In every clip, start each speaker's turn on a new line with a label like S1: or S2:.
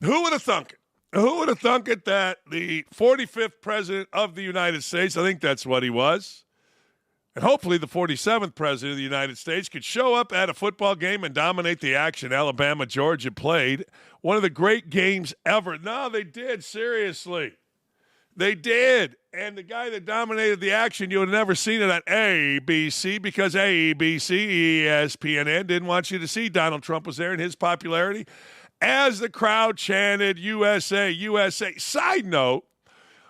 S1: Who would have thunk it? Who would have thunk it that the 45th president of the United States, I think that's what he was, and hopefully the 47th president of the United States could show up at a football game and dominate the action. Alabama, Georgia played one of the great games ever. No, they did, seriously. They did. And the guy that dominated the action, you would have never seen it on ABC because ABC, ESPN didn't want you to see Donald Trump was there and his popularity as the crowd chanted USA, USA. Side note,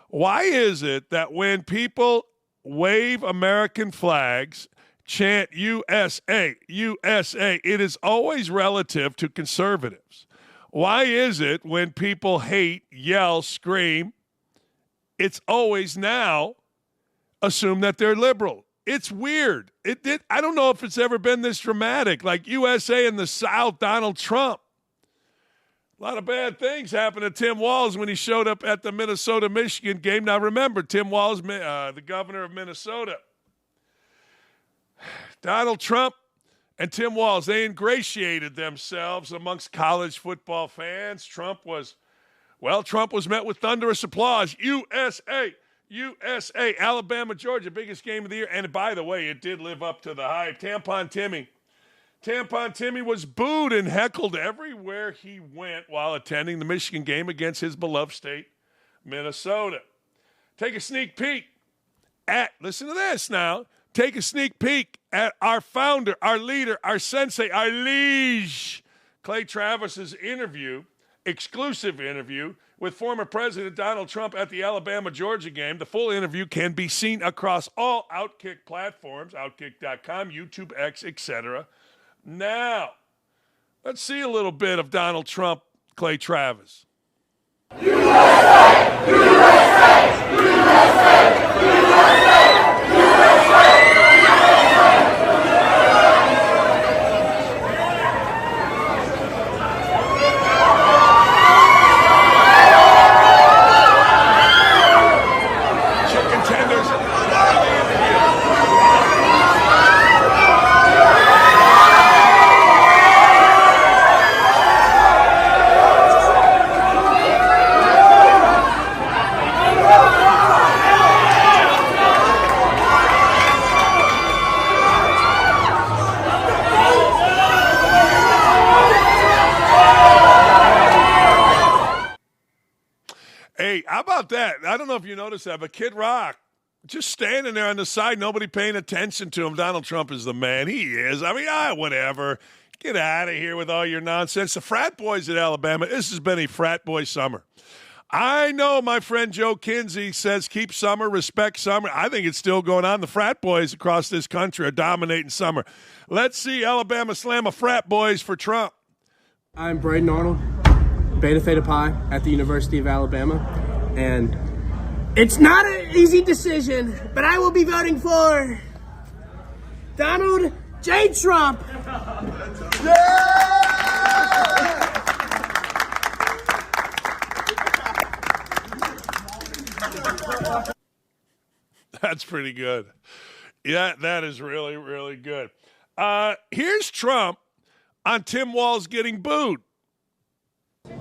S1: why is it that when people wave American flags, chant USA, USA, it is always relative to conservatives? Why is it when people hate, yell, scream, it's always now assume that they're liberal? It's weird. I don't know if it's ever been this dramatic. Like USA in the South, Donald Trump. A lot of bad things happened to Tim Walz when he showed up at the Minnesota-Michigan game. Now, remember, Tim Walz, the governor of Minnesota. Donald Trump and Tim Walz, they ingratiated themselves amongst college football fans. Trump was met with thunderous applause. USA, USA, Alabama, Georgia, biggest game of the year. And by the way, it did live up to the hype. Tampon Timmy was booed and heckled everywhere he went while attending the Michigan game against his beloved state, Minnesota. Take a sneak peek listen to this now, take a sneak peek at our founder, our leader, our sensei, our liege, Clay Travis's exclusive interview with former President Donald Trump at the Alabama-Georgia game. The full interview can be seen across all OutKick platforms, OutKick.com, YouTube, X, etc. Now, let's see a little bit of Donald Trump, Clay Travis.
S2: USA! USA! USA! USA! USA!
S1: Hey, how about that? I don't know if you noticed that, but Kid Rock, just standing there on the side, nobody paying attention to him. Donald Trump is the man. He is. I mean, whatever. Get out of here with all your nonsense. The frat boys at Alabama, this has been a frat boy summer. I know my friend Joe Kinsey says keep summer, respect summer. I think it's still going on. The frat boys across this country are dominating summer. Let's see Alabama slam a frat boys for Trump.
S3: I'm Braden Arnold, Beta Theta Pi at the University of Alabama, and it's not an easy decision, but I will be voting for Donald J. Trump.
S1: That's pretty good. Yeah, that is really, really good. Here's Trump on Tim Walz getting booed.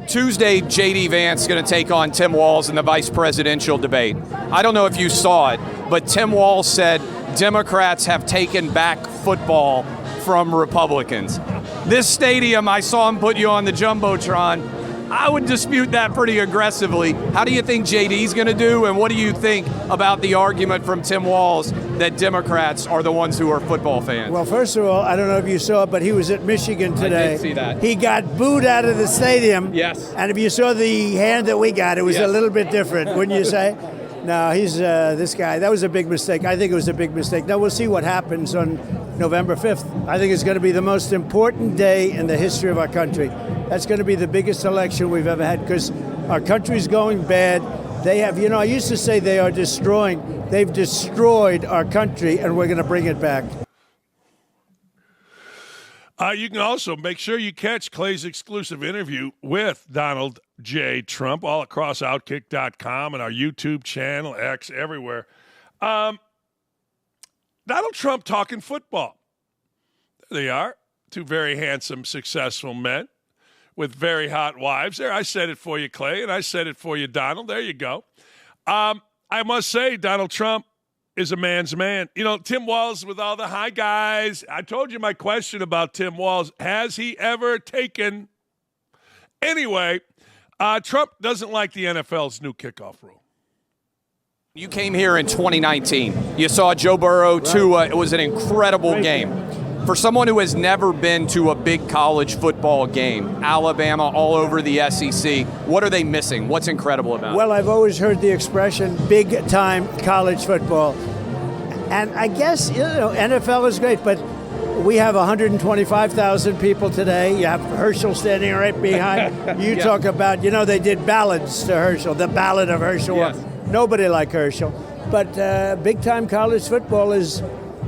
S4: Tuesday, J.D. Vance is going to take on Tim Walz in the vice presidential debate. I don't know if you saw it, but Tim Walz said Democrats have taken back football from Republicans. This stadium, I saw him put you on the Jumbotron. I would dispute that pretty aggressively. How do you think JD's going to do, and what do you think about the argument from Tim Walz that Democrats are the ones who are football fans?
S5: Well, first of all, I don't know if you saw it, but he was at Michigan today.
S4: I did see that.
S5: He got booed out of the stadium.
S4: Yes.
S5: And if you saw the hand that we got, it was a little bit different, wouldn't you say? No, he's this guy. That was a big mistake. I think it was a big mistake. Now, we'll see what happens on November 5th. I think it's going to be the most important day in the history of our country. That's going to be the biggest election we've ever had because our country's going bad. They have, I used to say they are destroying. They've destroyed our country, and we're going to bring it back.
S1: You can also make sure you catch Clay's exclusive interview with Donald J. Trump all across OutKick.com and our YouTube channel, X, everywhere. Donald Trump talking football. There they are, two very handsome, successful men with very hot wives. There, I said it for you, Clay, and I said it for you, Donald. There you go. I must say, Donald Trump is a man's man. You know, Tim Walz with all the hi guys. I told you my question about Tim Walz. Has he ever taken? Anyway, Trump doesn't like the NFL's new kickoff rule.
S4: You came here in 2019. You saw Joe Burrow, Tua. It was an incredible game. For someone who has never been to a big college football game, Alabama all over the SEC, what are they missing? What's incredible about it?
S5: Well, I've always heard the expression big-time college football. And I guess, NFL is great, but we have 125,000 people today. You have Herschel standing right behind. You talk about, they did ballads to Herschel, the Ballad of Herschel.
S4: Yes.
S5: Nobody like Herschel. But big-time college football is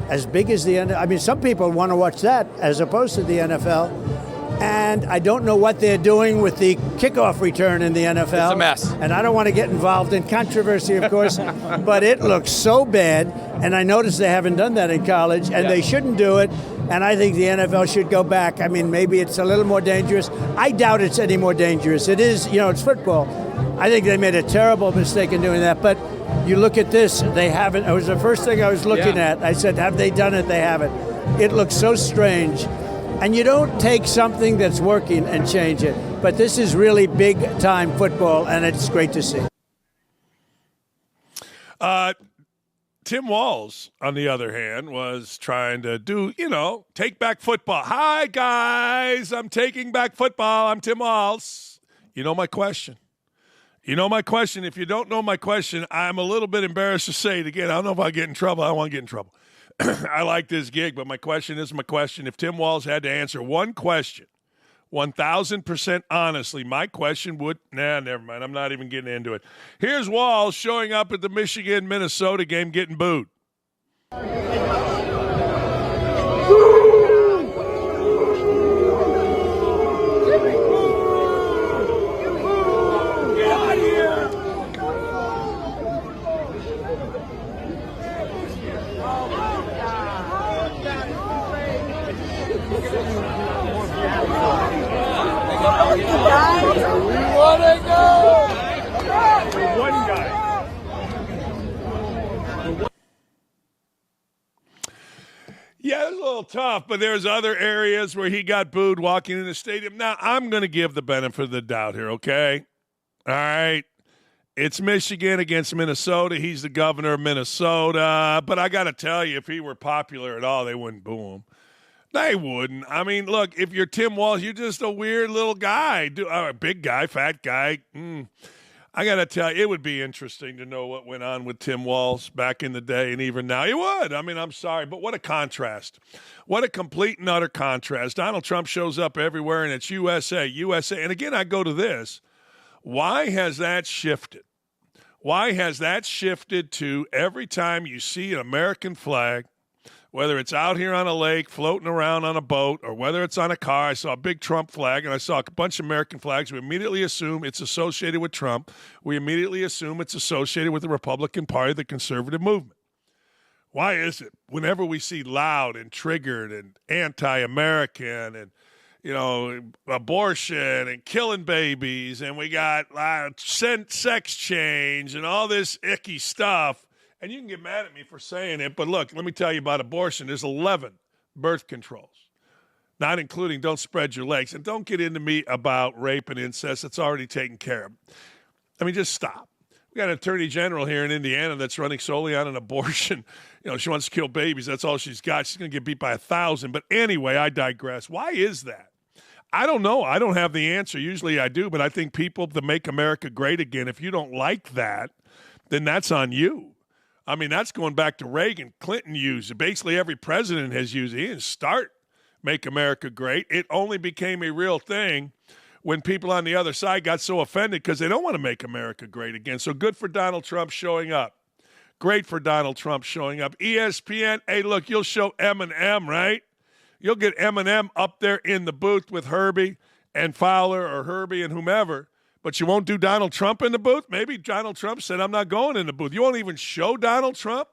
S5: as big as the NFL. I mean, some people want to watch that as opposed to the NFL. And I don't know what they're doing with the kickoff return in the NFL.
S4: It's a mess.
S5: And I don't want to get involved in controversy, of course, but it looks so bad. And I noticed they haven't done that in college, and they shouldn't do it. And I think the NFL should go back. I mean, maybe it's a little more dangerous. I doubt it's any more dangerous. It is, it's football. I think they made a terrible mistake in doing that. But you look at this, they haven't. It was the first thing I was looking at. I said, have they done it? They haven't. It looks so strange. And you don't take something that's working and change it. But this is really big-time football, and it's great to see.
S1: Tim Walz, on the other hand, was trying to do, take back football. Hi, guys. I'm taking back football. I'm Tim Walz. You know my question. If you don't know my question, I'm a little bit embarrassed to say it again. I don't know if I'll get in trouble. I don't want to get in trouble. I like this gig, but my question is my question. If Tim Walz had to answer one question, 1,000% honestly, my question would, never mind. I'm not even getting into it. Here's Walz showing up at the Michigan-Minnesota game getting booed. Yeah, it was a little tough, but there's other areas where he got booed walking in the stadium. Now, I'm going to give the benefit of the doubt here, okay? All right. It's Michigan against Minnesota. He's the governor of Minnesota. But I got to tell you, if he were popular at all, they wouldn't boo him. They wouldn't. I mean, look, if you're Tim Walz, you're just a weird little guy. Big guy, fat guy. I got to tell you, it would be interesting to know what went on with Tim Walz back in the day and even now. It would. I mean, I'm sorry, but what a contrast. What a complete and utter contrast. Donald Trump shows up everywhere, and it's USA, USA. And again, I go to this. Why has that shifted? Why has that shifted to every time you see an American flag, whether it's out here on a lake, floating around on a boat, or whether it's on a car? I saw a big Trump flag, and I saw a bunch of American flags. We immediately assume it's associated with Trump. We immediately assume it's associated with the Republican Party, the conservative movement. Why is it whenever we see loud and triggered and anti-American and, abortion and killing babies, and we got sex change and all this icky stuff, and you can get mad at me for saying it, but look, let me tell you about abortion. There's 11 birth controls, not including don't spread your legs. And don't get into me about rape and incest. It's already taken care of. I mean, just stop. We got an attorney general here in Indiana that's running solely on an abortion. She wants to kill babies. That's all she's got. She's going to get beat by 1,000. But anyway, I digress. Why is that? I don't know. I don't have the answer. Usually I do, but I think people that make America great again, if you don't like that, then that's on you. I mean, that's going back to Reagan. Clinton used it. Basically, every president has used it. He didn't start Make America Great. It only became a real thing when people on the other side got so offended because they don't want to make America great again. So good for Donald Trump showing up. Great for Donald Trump showing up. ESPN, hey, look, you'll show Eminem, right? You'll get Eminem up there in the booth with Herbie and Fowler or Herbie and whomever. But you won't do Donald Trump in the booth? Maybe Donald Trump said, I'm not going in the booth. You won't even show Donald Trump?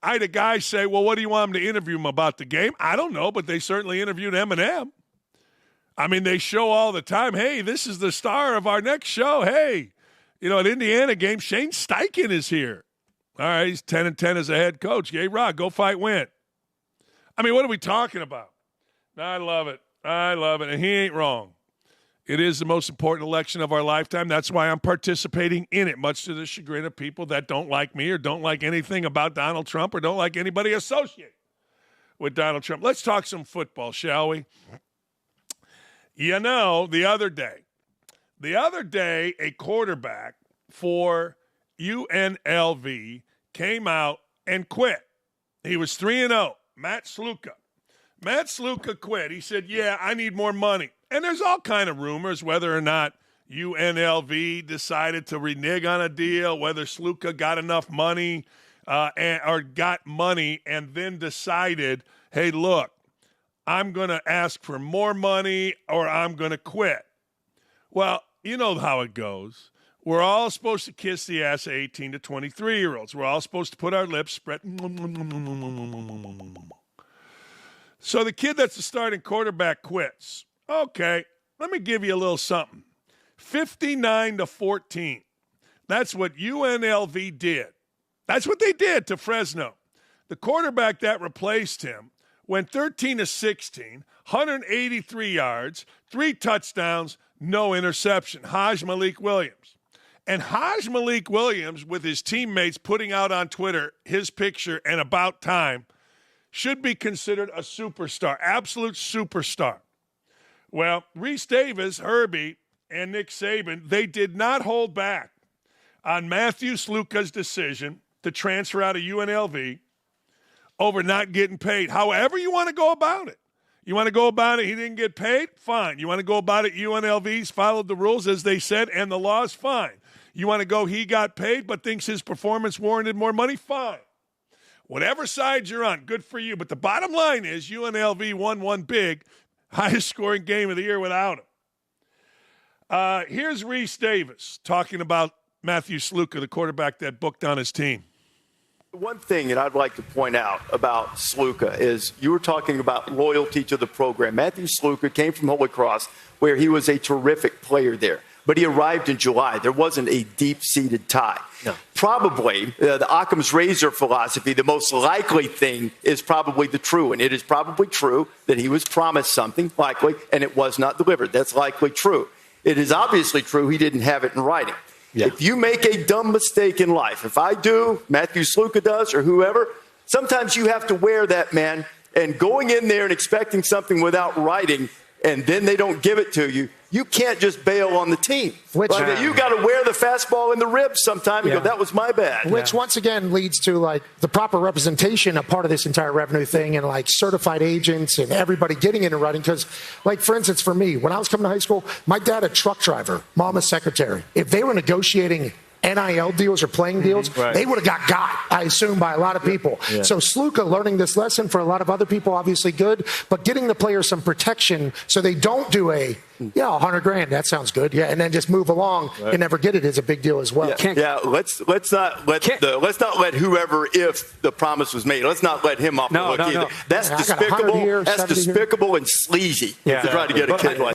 S1: I had a guy say, well, what do you want him to interview him about the game? I don't know, but they certainly interviewed Eminem. I mean, they show all the time, hey, this is the star of our next show. Hey, at Indiana game, Shane Steichen is here. All right, he's 10-10 as a head coach. Hey, Rod, go fight, win. I mean, what are we talking about? I love it. And he ain't wrong. It is the most important election of our lifetime. That's why I'm participating in it, much to the chagrin of people that don't like me or don't like anything about Donald Trump or don't like anybody associated with Donald Trump. Let's talk some football, shall we? The other day, a quarterback for UNLV came out and quit. He was 3-0, Matt Sluka. Matt Sluka quit. He said, yeah, I need more money. And there's all kind of rumors whether or not UNLV decided to renege on a deal, whether Sluka got enough money or got money and then decided, hey, look, I'm going to ask for more money or I'm going to quit. Well, you know how it goes. We're all supposed to kiss the ass of 18 to 23-year-olds. We're all supposed to put our lips spread. So the kid that's the starting quarterback quits. Okay, let me give you a little something. 59-14. That's what UNLV did. That's what they did to Fresno. The quarterback that replaced him went 13-16, 183 yards, 3 touchdowns, no interception. Haj Malik Williams. And Haj Malik Williams, with his teammates putting out on Twitter his picture and about time, should be considered a superstar, absolute superstar. Well, Reese Davis, Herbie, and Nick Saban, they did not hold back on Matthew Sluka's decision to transfer out of UNLV over not getting paid. However you want to go about it. You want to go about it, he didn't get paid? Fine. You want to go about it, UNLV's followed the rules as they said, and the laws? Fine. You want to go, he got paid but thinks his performance warranted more money? Fine. Whatever side you're on, good for you. But the bottom line is UNLV won one big, highest scoring game of the year without him. Here's Reese Davis talking about Matthew Sluka, the quarterback that booked on his team.
S6: One thing that I'd like to point out about Sluka is you were talking about loyalty to the program. Matthew Sluka came from Holy Cross, where he was a terrific player there. But he arrived in July. There wasn't a deep-seated tie. No. Probably, the Occam's razor philosophy, the most likely thing is probably the true. And it is probably true that he was promised something, likely, and it was not delivered. That's likely true. It is obviously true he didn't have it in writing. Yeah. If you make a dumb mistake in life, if I do, Matthew Sluka does, or whoever, sometimes you have to wear that, man. And going in there and expecting something without writing, and then they don't give it to you, you can't just bail on the team. You got to wear the fastball in the ribs sometime and go, that was my bad.
S7: Which once again leads to like the proper representation of part of this entire revenue thing and like certified agents and everybody getting it in writing. Because like, for instance, for me, when I was coming to high school, my dad, a truck driver, mom, a secretary. If they were negotiating NIL deals or playing deals, they would have got, I assume, by a lot of people. Yeah. So Sluka learning this lesson for a lot of other people, obviously good, but getting the players some protection so they don't do $100,000. That sounds good. Yeah. And then just move along and never get it is a big deal as well.
S6: Let's not let whoever, if the promise was made, let's not let him off the hook either. No. That's despicable. That's despicable and sleazy to try to get a kid like.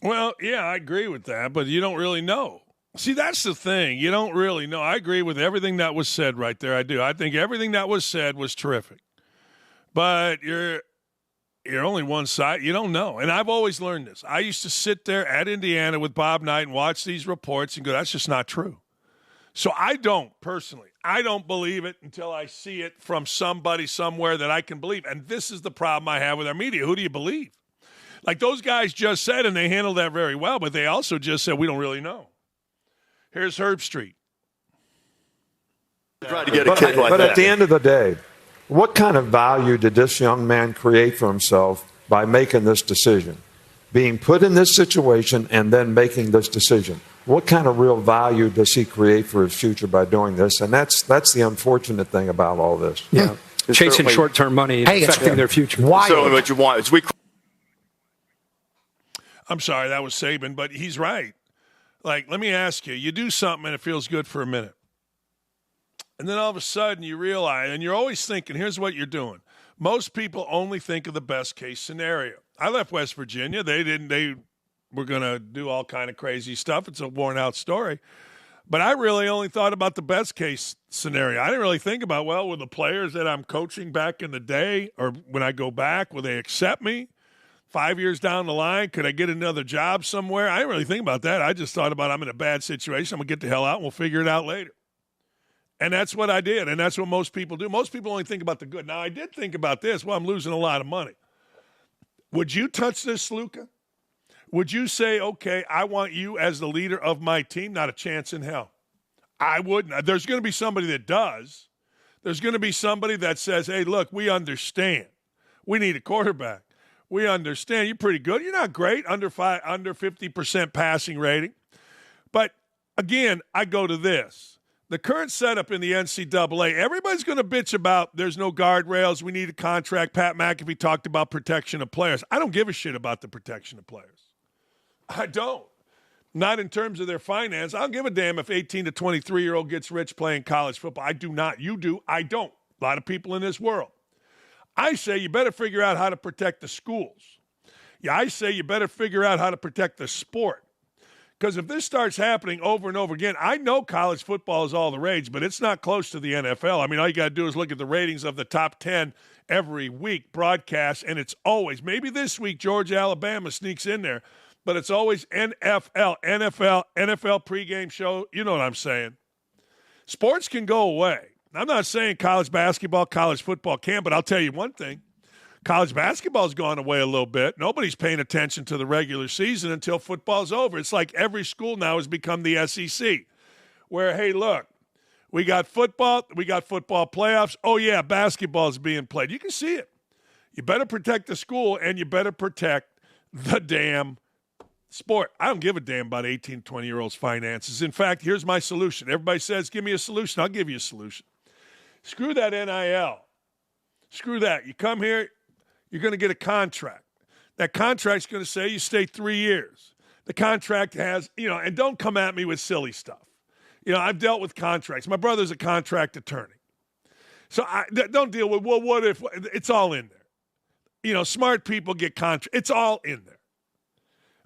S1: Well, yeah, I agree with that, but you don't really know. See, that's the thing. You don't really know. I agree with everything that was said right there. I do. I think everything that was said was terrific. But you're only one side. You don't know. And I've always learned this. I used to sit there at Indiana with Bob Knight and watch these reports and go, that's just not true. So I don't believe it until I see it from somebody somewhere that I can believe. And this is the problem I have with our media. Who do you believe? Like those guys just said, and they handled that very well, but they also just said, we don't really know. Here's Herb Street.
S6: Try to get a kid like
S8: but
S6: that.
S8: At the end of the day, what kind of value did this young man create for himself by making this decision? Being put in this situation and then making this decision. What kind of real value does he create for his future by doing this? And that's the unfortunate thing about all this.
S9: Yeah. Chasing short-term money and affecting their future.
S6: Why? So what you want is
S1: I'm sorry, that was Saban, but he's right. Like, let me ask you, you do something and it feels good for a minute. And then all of a sudden you realize, and you're always thinking, here's what you're doing. Most people only think of the best case scenario. I left West Virginia. They were going to do all kind of crazy stuff. It's a worn out story. But I really only thought about the best case scenario. I didn't really think about, well, will the players that I'm coaching back in the day, or when I go back, will they accept me? 5 years down the line, could I get another job somewhere? I didn't really think about that. I just thought about I'm in a bad situation. I'm going to get the hell out and we'll figure it out later. And that's what I did, and that's what most people do. Most people only think about the good. Now, I did think about this. Well, I'm losing a lot of money. Would you touch this, Luka? Would you say, okay, I want you as the leader of my team? Not a chance in hell. I wouldn't. There's going to be somebody that does. There's going to be somebody that says, hey, look, we understand. We need a quarterback. We understand. You're pretty good. You're not great, under 50% passing rating. But, again, I go to this. The current setup in the NCAA, everybody's going to bitch about there's no guardrails, we need a contract. Pat McAfee talked about protection of players. I don't give a shit about the protection of players. I don't. Not in terms of their finance. I don't give a damn if 18 to 23-year-old gets rich playing college football. I do not. You do. I don't. A lot of people in this world. I say you better figure out how to protect the schools. Yeah, I say you better figure out how to protect the sport. Because if this starts happening over and over again, I know college football is all the rage, but it's not close to the NFL. I mean, all you got to do is look at the ratings of the top 10 every week broadcast, and it's always, maybe this week Georgia, Alabama sneaks in there, but it's always NFL pregame show. You know what I'm saying. Sports can go away. I'm not saying college basketball, college football can't, but I'll tell you one thing. College basketball's gone away a little bit. Nobody's paying attention to the regular season until football's over. It's like every school now has become the SEC, where, hey, look, we got football playoffs. Oh, yeah, basketball's being played. You can see it. You better protect the school, and you better protect the damn sport. I don't give a damn about 18, 20-year-olds' finances. In fact, here's my solution. Everybody says, give me a solution. I'll give you a solution. Screw that NIL. Screw that. You come here, you're going to get a contract. That contract's going to say you stay 3 years. The contract has, and don't come at me with silly stuff. I've dealt with contracts. My brother's a contract attorney. So don't deal with, well, what if, it's all in there. Smart people get contracts. It's all in there.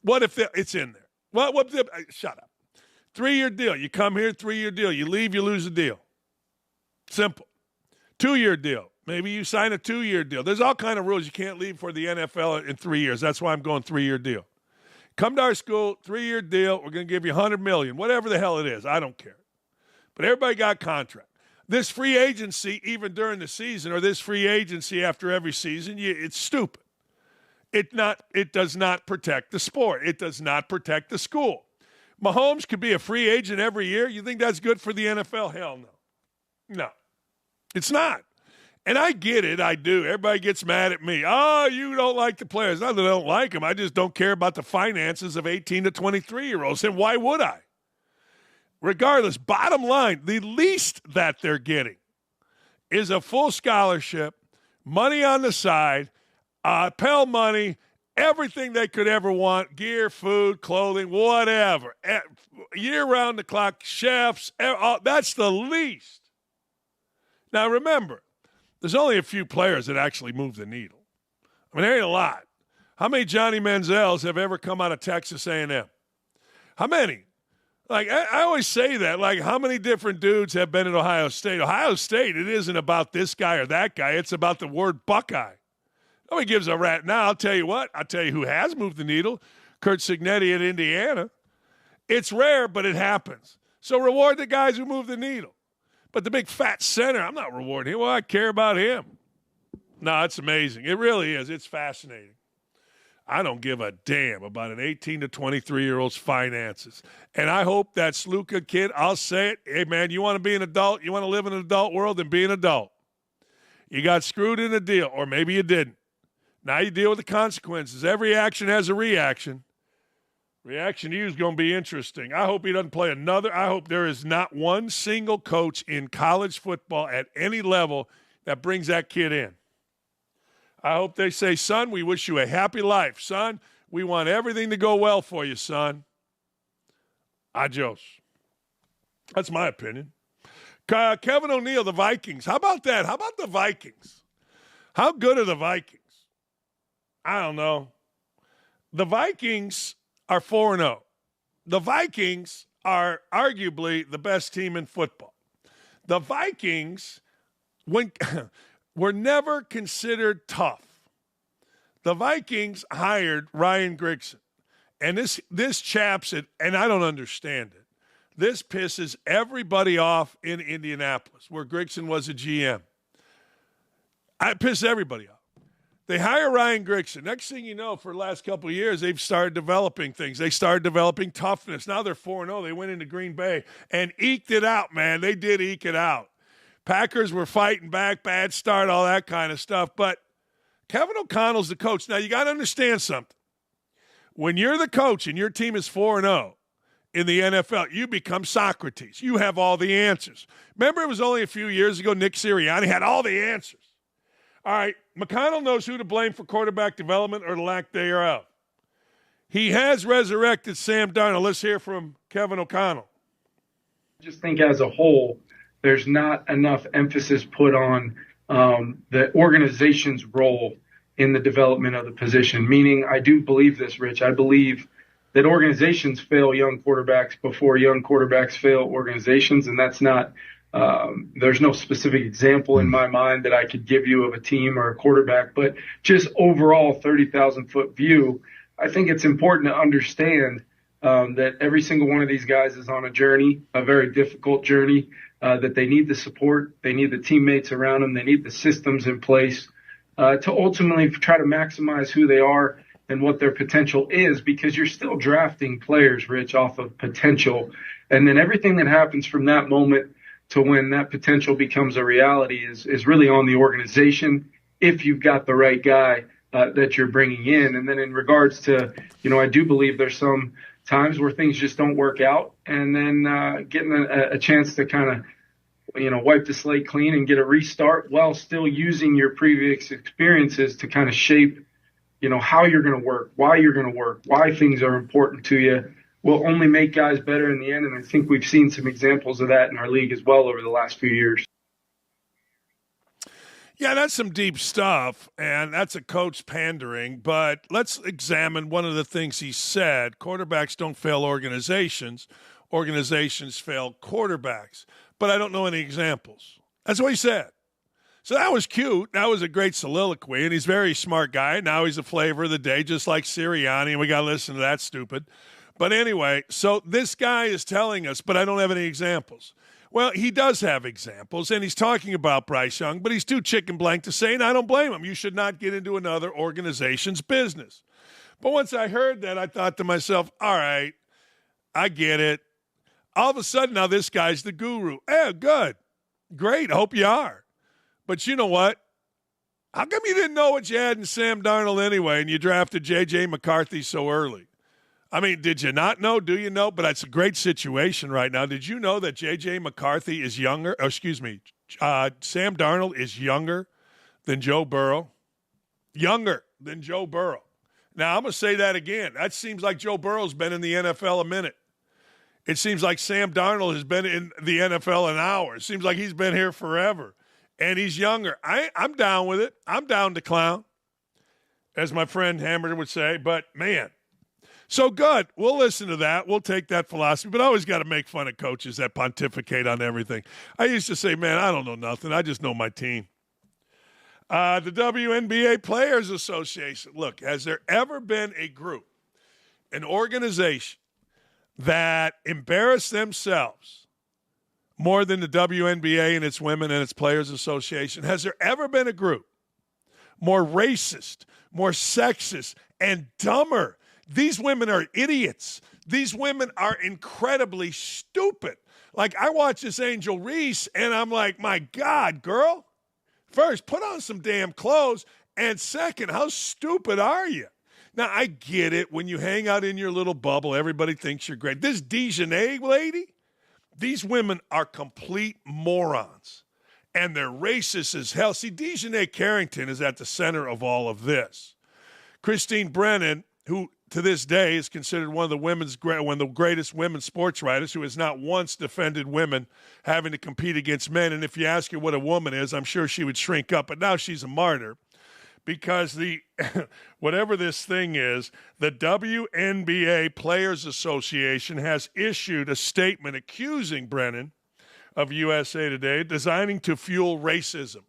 S1: What if it's in there? What shut up. 3-year deal. You come here, 3-year deal. You leave, you lose the deal. Simple. 2-year deal. Maybe you sign a 2-year deal. There's all kind of rules. You can't leave for the NFL in 3 years. That's why I'm going 3-year deal. Come to our school, 3-year deal. We're going to give you $100 million, whatever the hell it is. I don't care. But everybody got contract. This free agency, even during the season, or this free agency after every season, it's stupid. It does not protect the sport. It does not protect the school. Mahomes could be a free agent every year. You think that's good for the NFL? Hell no. No, it's not. And I get it. I do. Everybody gets mad at me. Oh, you don't like the players. Not that I don't like them. I just don't care about the finances of 18 to 23-year-olds. And why would I? Regardless, bottom line, the least that they're getting is a full scholarship, money on the side, Pell money, everything they could ever want, gear, food, clothing, whatever. Year-round the clock, chefs, that's the least. Now, remember, there's only a few players that actually move the needle. I mean, there ain't a lot. How many Johnny Manziels have ever come out of Texas A&M? How many? Like, I always say that. Like, how many different dudes have been at Ohio State? Ohio State, it isn't about this guy or that guy. It's about the word Buckeye. Nobody gives a rat. Now, I'll tell you what. I'll tell you who has moved the needle. Kurt Cignetti at Indiana. It's rare, but it happens. So reward the guys who move the needle. But the big fat center, I'm not rewarding him. Well, I care about him. No, it's amazing. It really is. It's fascinating. I don't give a damn about an 18 to 23-year-old's finances. And I hope that Sluka kid, I'll say it, hey, man, you want to be an adult, you want to live in an adult world, then be an adult. You got screwed in a deal, or maybe you didn't. Now you deal with the consequences. Every action has a reaction. Reaction to you is going to be interesting. I hope he doesn't play another. I hope there is not one single coach in college football at any level that brings that kid in. I hope they say, son, we wish you a happy life. Son, we want everything to go well for you, son. Adios. That's my opinion. Kevin O'Neill, the Vikings. How about that? How about the Vikings? How good are the Vikings? I don't know. The Vikings are 4-0. The Vikings are arguably the best team in football. The Vikings were never considered tough. The Vikings hired Ryan Grigson. And this chaps it, and I don't understand it. This pisses everybody off in Indianapolis, where Grigson was a GM. It pisses everybody off. They hire Ryan Grigson. Next thing you know, for the last couple of years, they've started developing things. They started developing toughness. Now they're 4-0. They went into Green Bay and eked it out, man. They did eke it out. Packers were fighting back, bad start, all that kind of stuff. But Kevin O'Connell's the coach. Now, you got to understand something. When you're the coach and your team is 4-0 in the NFL, you become Socrates. You have all the answers. Remember, it was only a few years ago, Nick Sirianni had all the answers. All right, McConnell knows who to blame for quarterback development or the lack thereof. He has resurrected Sam Darnold. Let's hear from Kevin O'Connell.
S10: I just think as a whole, there's not enough emphasis put on the organization's role in the development of the position. Meaning, I do believe this, Rich. I believe that organizations fail young quarterbacks before young quarterbacks fail organizations, and that's not there's no specific example in my mind that I could give you of a team or a quarterback, but just overall 30,000-foot view, I think it's important to understand that every single one of these guys is on a journey, a very difficult journey, that they need the support, they need the teammates around them, they need the systems in place to ultimately try to maximize who they are and what their potential is, because you're still drafting players, Rich, off of potential. And then everything that happens from that moment to when that potential becomes a reality is really on the organization if you've got the right guy that you're bringing in. And then in regards to, I do believe there's some times where things just don't work out, and then getting a chance to kind of, wipe the slate clean and get a restart while still using your previous experiences to kind of shape, how you're going to work, why you're going to work, why things are important to you, will only make guys better in the end. And I think we've seen some examples of that in our league as well over the last few years.
S1: Yeah, that's some deep stuff, and that's a coach pandering. But let's examine one of the things he said. Quarterbacks don't fail organizations. Organizations fail quarterbacks. But I don't know any examples. That's what he said. So that was cute. That was a great soliloquy, and he's a very smart guy. Now he's the flavor of the day, just like Sirianni, and we got to listen to that stupid. But anyway, so this guy is telling us, but I don't have any examples. Well, he does have examples, and he's talking about Bryce Young, but he's too chicken blank to say, and I don't blame him. You should not get into another organization's business. But once I heard that, I thought to myself, all right, I get it. All of a sudden, now this guy's the guru. Good. Great. I hope you are. But you know what? How come you didn't know what you had in Sam Darnold anyway, and you drafted J.J. McCarthy so early? I mean, did you not know? Do you know? But it's a great situation right now. Did you know that J.J. McCarthy is younger? Sam Darnold is younger than Joe Burrow? Younger than Joe Burrow. Now, I'm going to say that again. That seems like Joe Burrow's been in the NFL a minute. It seems like Sam Darnold has been in the NFL an hour. It seems like he's been here forever. And he's younger. I'm down with it. I'm down to clown, as my friend Hammer would say. But, man. So good. We'll listen to that. We'll take that philosophy. But I always got to make fun of coaches that pontificate on everything. I used to say, man, I don't know nothing. I just know my team. The WNBA Players Association. Look, has there ever been a group, an organization, that embarrassed themselves more than the WNBA and its women and its Players Association? Has there ever been a group more racist, more sexist, and dumber? These women are idiots. These women are incredibly stupid. Like, I watch this Angel Reese, and I'm like, my God, girl. First, put on some damn clothes. And second, how stupid are you? Now, I get it. When you hang out in your little bubble, everybody thinks you're great. This Dejanay lady, these women are complete morons. And they're racist as hell. See, Dejanay Carrington is at the center of all of this. Christine Brennan, who to this day is considered one of the greatest women's sports writers, who has not once defended women having to compete against men. And if you ask her what a woman is, I'm sure she would shrink up. But now she's a martyr. because the whatever this thing is, the WNBA Players Association has issued a statement accusing Brennan of USA Today designing to fuel racism.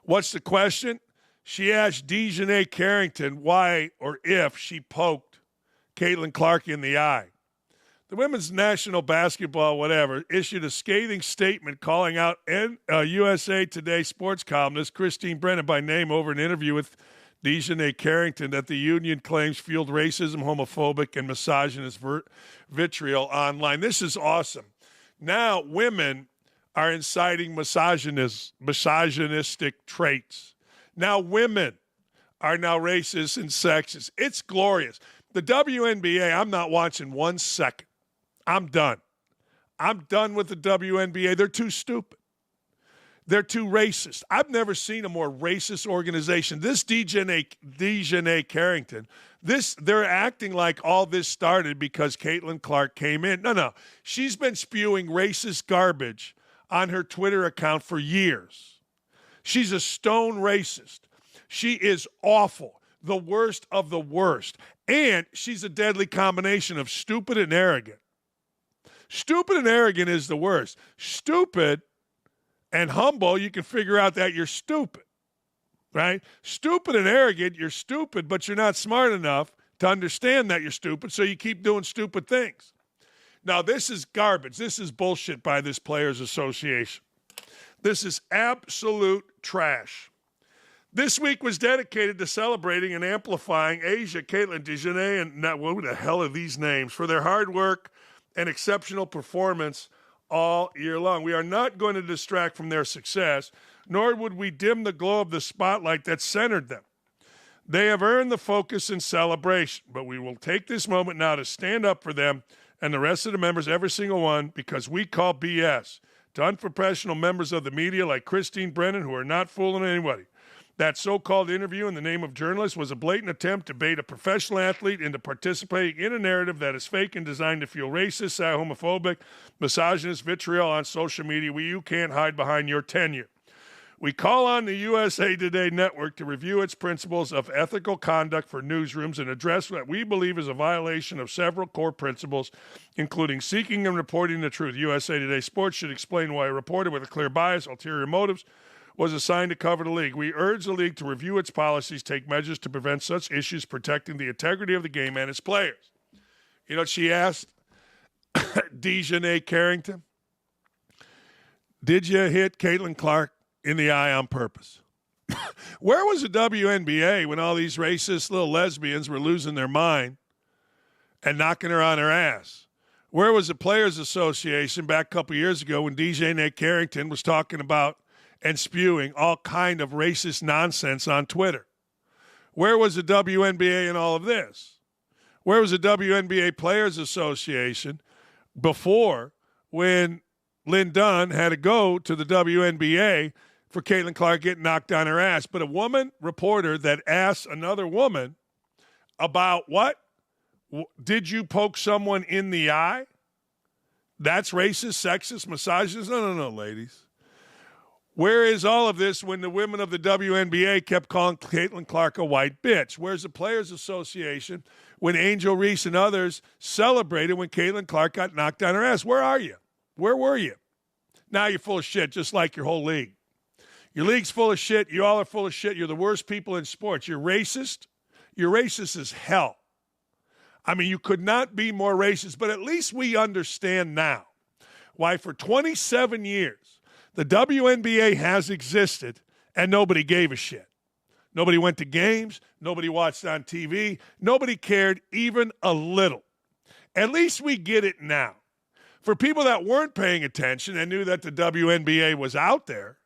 S1: What's the question? She asked Dejanay Carrington why or if she poked Caitlin Clark in the eye. The Women's National Basketball, issued a scathing statement calling out USA Today sports columnist Christine Brennan by name over an interview with Dejanay Carrington that the union claims fueled racism, homophobic, and misogynist vitriol online. This is awesome. Now women are inciting misogynistic traits. Now women are now racist and sexist. It's glorious. The WNBA, I'm not watching 1 second. I'm done. I'm done with the WNBA. They're too stupid. They're too racist. I've never seen a more racist organization. This Dejanay Carrington, they're acting like all this started because Caitlin Clark came in. No. She's been spewing racist garbage on her Twitter account for years. She's a stone racist. She is awful, the worst of the worst. And she's a deadly combination of stupid and arrogant. Stupid and arrogant is the worst. Stupid and humble, you can figure out that you're stupid, right? Stupid and arrogant, you're stupid, but you're not smart enough to understand that you're stupid, so you keep doing stupid things. Now, this is garbage. This is bullshit by this Players Association. This is absolute trash. This week was dedicated to celebrating and amplifying Asia, Caitlin, Dejanay, and what the hell are these names, for their hard work and exceptional performance all year long. We are not going to distract from their success, nor would we dim the glow of the spotlight that centered them. They have earned the focus and celebration, but we will take this moment now to stand up for them and the rest of the members, every single one, because we call BS to unprofessional members of the media like Christine Brennan, who are not fooling anybody. That so-called interview in the name of journalists was a blatant attempt to bait a professional athlete into participating in a narrative that is fake and designed to fuel racist, homophobic, misogynist vitriol on social media. You can't hide behind your tenure. We call on the USA Today network to review its principles of ethical conduct for newsrooms and address what we believe is a violation of several core principles, including seeking and reporting the truth. USA Today Sports should explain why a reporter with a clear bias, ulterior motives, was assigned to cover the league. We urge the league to review its policies, take measures to prevent such issues, protecting the integrity of the game and its players. You know what she asked Dejanay Carrington? Did you hit Caitlin Clark in the eye on purpose? Where was the WNBA when all these racist little lesbians were losing their mind and knocking her on her ass? Where was the Players Association back a couple years ago when Dejanay Carrington was talking about and spewing all kind of racist nonsense on Twitter? Where was the WNBA in all of this? Where was the WNBA Players Association before when Lynn Dunn had to go to the WNBA for Caitlin Clark getting knocked on her ass? But a woman reporter that asked another woman about what? Did you poke someone in the eye? That's racist, sexist, misogynist? No, ladies. Where is all of this when the women of the WNBA kept calling Caitlin Clark a white bitch? Where's the Players Association when Angel Reese and others celebrated when Caitlin Clark got knocked on her ass? Where are you? Where were you? Now you're full of shit, just like your whole league. Your league's full of shit. You all are full of shit. You're the worst people in sports. You're racist. You're racist as hell. I mean, you could not be more racist, but at least we understand now why for 27 years the WNBA has existed and nobody gave a shit. Nobody went to games. Nobody watched on TV. Nobody cared even a little. At least we get it now. For people that weren't paying attention and knew that the WNBA was out there,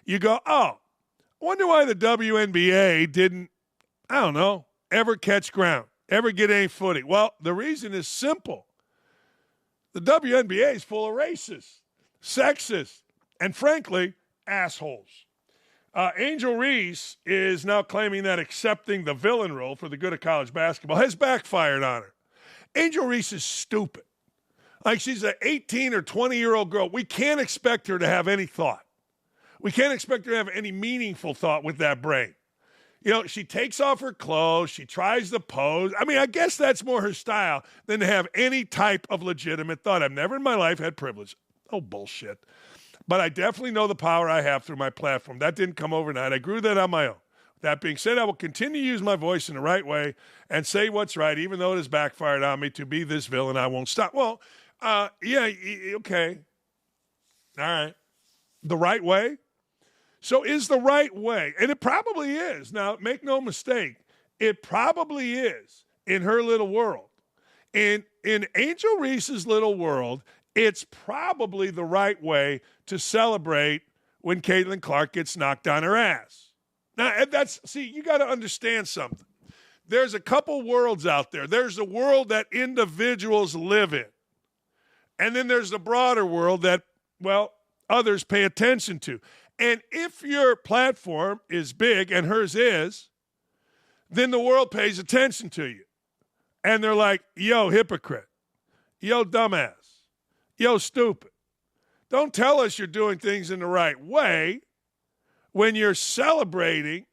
S1: you go, oh, I wonder why the WNBA didn't, I don't know, ever catch ground, ever get any footing. Well, the reason is simple. The WNBA is full of racists, sexist, and frankly, assholes. Angel Reese is now claiming that accepting the villain role for the good of college basketball has backfired on her. Angel Reese is stupid. Like she's an 18 or 20-year-old girl. We can't expect her to have any thought. We can't expect her to have any meaningful thought with that brain. She takes off her clothes. She tries to pose. I mean, I guess that's more her style than to have any type of legitimate thought. I've never in my life had privilege. Oh, bullshit. But I definitely know the power I have through my platform. That didn't come overnight. I grew that on my own. That being said, I will continue to use my voice in the right way and say what's right, even though it has backfired on me to be this villain. I won't stop. Well, yeah, okay. All right. The right way? So is the right way, and it probably is. Now, make no mistake, it probably is in her little world. In Angel Reese's little world, it's probably the right way to celebrate when Caitlin Clark gets knocked on her ass. Now, you got to understand something. There's a couple worlds out there. There's the world that individuals live in. And then there's the broader world that, well, others pay attention to. And if your platform is big, and hers is, then the world pays attention to you. And they're like, yo, hypocrite. Yo, dumbass. Yo, stupid. Don't tell us you're doing things in the right way when you're celebrating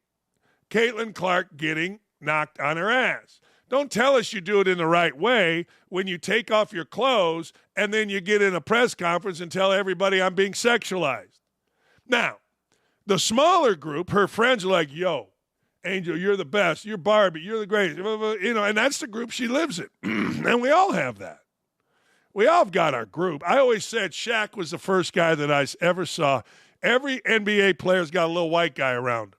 S1: Caitlin Clark getting knocked on her ass. Don't tell us you do it in the right way when you take off your clothes and then you get in a press conference and tell everybody I'm being sexualized. Now, the smaller group, her friends are like, yo, Angel, you're the best. You're Barbie. You're the greatest. And that's the group she lives in. And we all have that. We all have got our group. I always said Shaq was the first guy that I ever saw. Every NBA player's got a little white guy around him.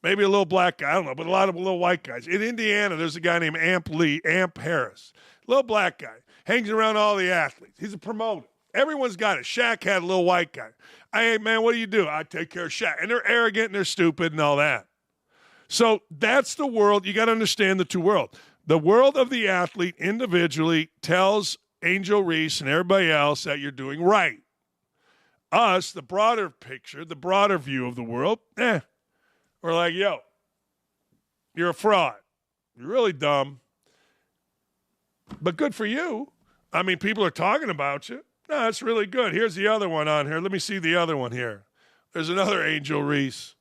S1: Maybe a little black guy. I don't know, but a lot of little white guys. In Indiana, there's a guy named Amp Harris. Little black guy. Hangs around all the athletes. He's a promoter. Everyone's got it. Shaq had a little white guy. Hey, man, what do you do? I take care of Shaq. And they're arrogant and they're stupid and all that. So that's the world. You got to understand the two worlds. The world of the athlete individually tells Angel Reese and everybody else that you're doing right. Us, the broader picture, the broader view of the world, we're like, yo, you're a fraud. You're really dumb. But good for you. I mean, people are talking about you. No, that's really good. Here's the other one on here. Let me see the other one here. There's another Angel Reese.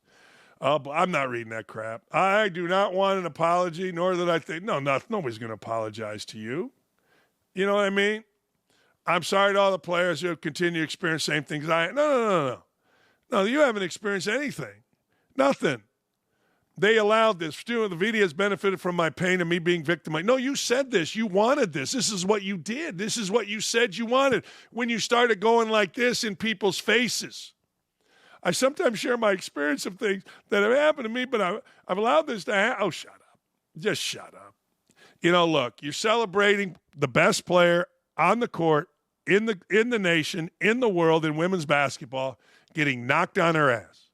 S1: I'm not reading that crap. I do not want an apology, nor that I think, nobody's going to apologize to you. You know what I mean? I'm sorry to all the players who have continued to experience the same things I have. No. No, you haven't experienced anything. Nothing. They allowed this. The media has benefited from my pain and me being victimized. No, you said this. You wanted this. This is what you did. This is what you said you wanted when you started going like this in people's faces. I sometimes share my experience of things that have happened to me, but I've allowed this to happen. Oh, shut up. Just shut up. Look, you're celebrating the best player on the court, in the nation, in the world, in women's basketball, getting knocked on her ass.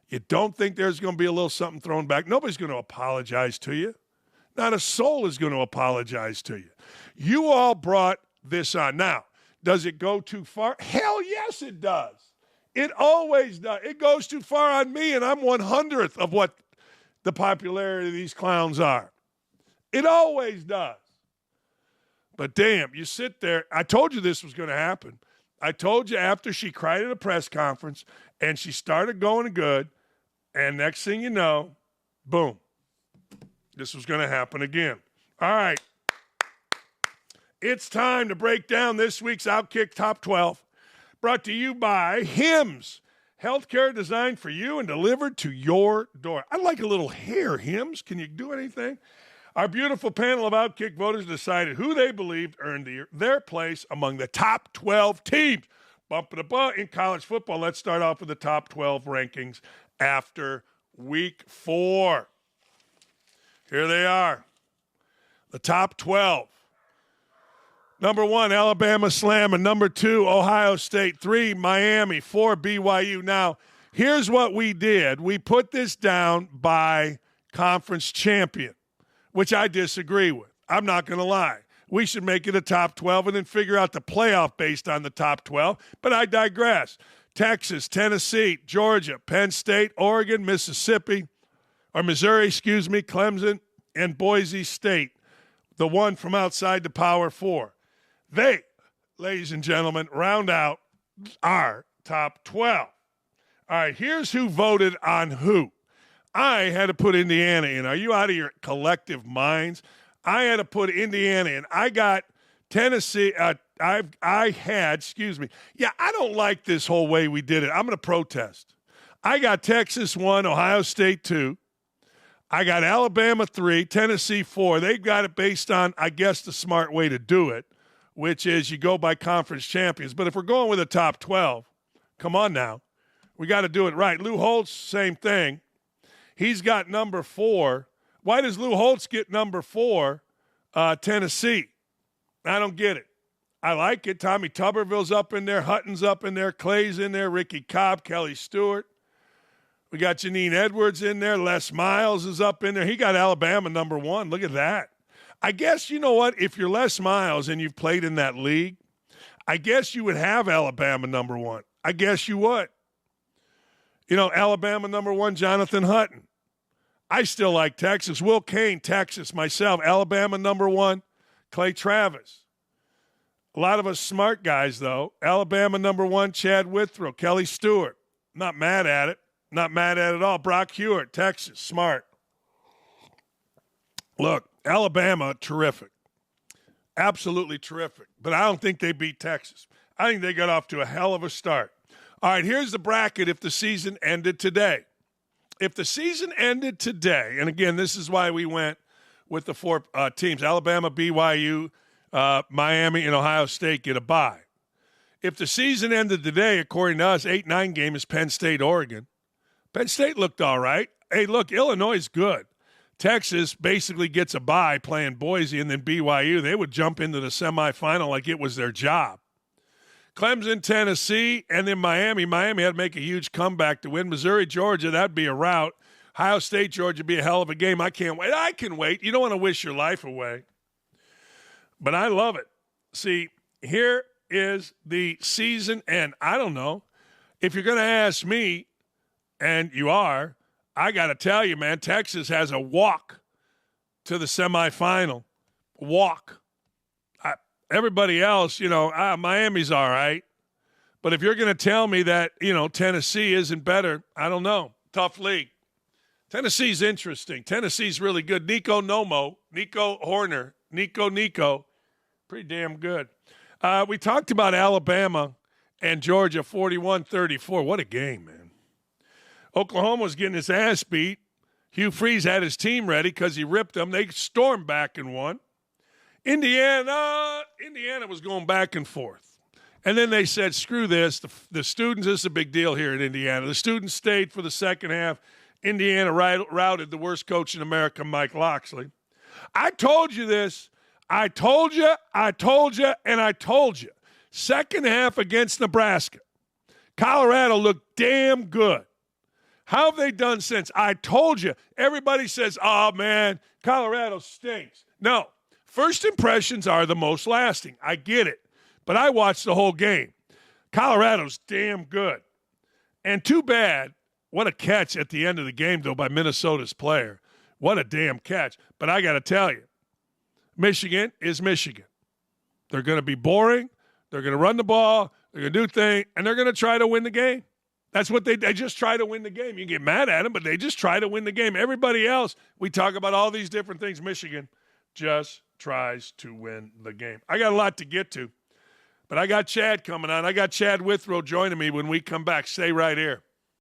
S1: You don't think there's going to be a little something thrown back? Nobody's going to apologize to you. Not a soul is going to apologize to you. You all brought this on. Now, does it go too far? Hell yes, it does. It always does. It goes too far on me, and I'm 1/100th of what the popularity of these clowns are. It always does. But damn, you sit there. I told you this was going to happen. I told you after she cried at a press conference and she started going good, and next thing you know, boom, this was going to happen again. All right. It's time to break down this week's OutKick Top 12, brought to you by Hims, healthcare designed for you and delivered to your door. I like a little hair, Hims. Can you do anything? Our beautiful panel of OutKick voters decided who they believed earned their place among the top 12 teams. In college football, let's start off with the top 12 rankings after week 4. Here they are. The top 12. Number 1, Alabama Slam, and number 2, Ohio State. 3, Miami. 4, BYU. Now, here's what we did. We put this down by conference champion, which I disagree with. I'm not going to lie. We should make it a top 12 and then figure out the playoff based on the top 12. But I digress. Texas, Tennessee, Georgia, Penn State, Oregon, Missouri, Clemson, and Boise State, the one from outside the Power 4. They, ladies and gentlemen, round out our top 12. All right, here's who voted on who. I had to put Indiana in. Are you out of your collective minds? I had to put Indiana in. I got Tennessee. Yeah, I don't like this whole way we did it. I'm going to protest. I got Texas 1, Ohio State 2. I got Alabama 3, Tennessee 4. They've got it based on, I guess, the smart way to do it, which is you go by conference champions. But if we're going with a top 12, come on now. We got to do it right. Lou Holtz, same thing. He's got number 4. Why does Lou Holtz get number 4, Tennessee? I don't get it. I like it. Tommy Tuberville's up in there. Hutton's up in there. Clay's in there. Ricky Cobb, Kelly Stewart. We got Janine Edwards in there. Les Miles is up in there. He got Alabama number 1. Look at that. I guess, you know what? If you're Les Miles and you've played in that league, I guess you would have Alabama number 1. I guess you would. You know, Alabama number 1, Jonathan Hutton. I still like Texas. Will Kane, Texas. Myself, Alabama number 1, Clay Travis. A lot of us smart guys, though. Alabama number 1, Chad Withrow, Kelly Stewart. Not mad at it. Not mad at it at all. Brock Hewitt, Texas, smart. Look, Alabama, terrific. Absolutely terrific. But I don't think they beat Texas. I think they got off to a hell of a start. All right, here's the bracket if the season ended today. If the season ended today, and again, this is why we went with the 4 teams, Alabama, BYU, Miami, and Ohio State get a bye. If the season ended today, according to us, 8-9 game is Penn State, Oregon. Penn State looked all right. Hey, look, Illinois is good. Texas basically gets a bye playing Boise, and then BYU, they would jump into the semifinal like it was their job. Clemson, Tennessee, and then Miami. Miami had to make a huge comeback to win. Missouri, Georgia, that'd be a rout. Ohio State, Georgia would be a hell of a game. I can't wait. I can wait. You don't want to wish your life away. But I love it. See, here is the season end. I don't know. If you're going to ask me, and you are, I got to tell you, man, Texas has a walk to the semifinal. Walk. Everybody else, you know, Miami's all right. But if you're going to tell me that, you know, Tennessee isn't better, I don't know. Tough league. Tennessee's interesting. Tennessee's really good. Nico Horner, Nico, pretty damn good. We talked about Alabama and Georgia, 41-34. What a game, man. Oklahoma was getting his ass beat. Hugh Freeze had his team ready because he ripped them. They stormed back and won. Indiana was going back and forth. And then they said, screw this. The students, this is a big deal here in Indiana. The students stayed for the second half. Indiana routed the worst coach in America, Mike Loxley. I told you this. I told you, and I told you. Second half against Nebraska. Colorado looked damn good. How have they done since? I told you. Everybody says, oh, man, Colorado stinks. No. First impressions are the most lasting. I get it. But I watched the whole game. Colorado's damn good. And too bad. What a catch at the end of the game, though, by Minnesota's player. What a damn catch. But I got to tell you, Michigan is Michigan. They're going to be boring. They're going to run the ball. They're going to do things. And they're going to try to win the game. That's what they just try to win the game. You can get mad at them, but they just try to win the game. Everybody else, we talk about all these different things. Michigan just tries to win the game. I got a lot to get to, but I got Chad coming on. I got Chad Withrow joining me when we come back. Stay right here.